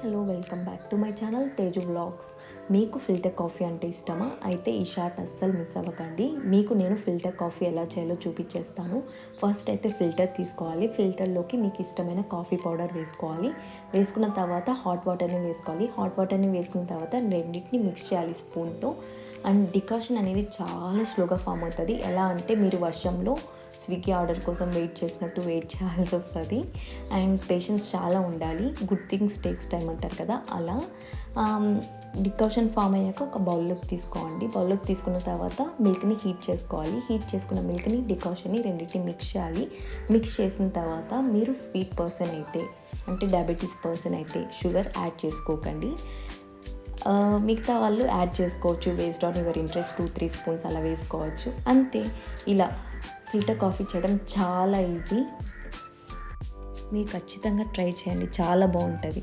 Hello welcome back to my channel Teju vlogs. మీకు filter coffee అంటే ఇష్టమా? అయితే ఈ షార్ట్ అస్సలు మిస్ అవ్వకండి. మీకు నేను ఫిల్టర్ కాఫీ ఎలా చేయాలో చూపించేస్తాను. ఫస్ట్ అయితే ఫిల్టర్ తీసుకోవాలి. ఫిల్టర్లోకి మీకు ఇష్టమైన కాఫీ పౌడర్ వేసుకోవాలి. వేసుకున్న తర్వాత హాట్ వాటర్ని వేసుకోవాలి. హాట్ వాటర్ని వేసుకున్న తర్వాత రెండింటిని మిక్స్ చేయాలి స్పూన్తో. అండ్ డికాషన్ అనేది చాలా స్లోగా ఫామ్ అవుతుంది. ఎలా అంటే మీరు వర్షంలో స్విగ్గీ ఆర్డర్ కోసం వెయిట్ చేసినట్టు వెయిట్ చేయాల్సి వస్తుంది. అండ్ పేషెన్స్ చాలా ఉండాలి. గుడ్ థింగ్స్ టేక్స్ టైం అంటారు కదా, అలా డికాషన్ ఫామ్ అయ్యాక ఒక బౌల్లోకి తీసుకోండి. బౌల్లోకి తీసుకున్న తర్వాత మిల్క్ని హీట్ చేసుకోవాలి. హీట్ చేసుకున్న మిల్క్ని డికాషన్ని రెండింటిని మిక్స్ చేయాలి. మిక్స్ చేసిన తర్వాత మీరు స్వీట్ పర్సన్ అయితే, అంటే డయాబెటీస్ పర్సన్ అయితే షుగర్ యాడ్ చేసుకోకండి. మిగతా వాళ్ళు యాడ్ చేసుకోవచ్చు. వేస్డ్ ఆన్ యువర్ ఇంట్రెస్ట్ 2-3 స్పూన్స్ అలా వేసుకోవచ్చు. అంతే. ఇలా ఫిల్టర్ కాఫీ చేయడం చాలా ఈజీ. మీరు ఖచ్చితంగా ట్రై చేయండి, చాలా బాగుంటుంది.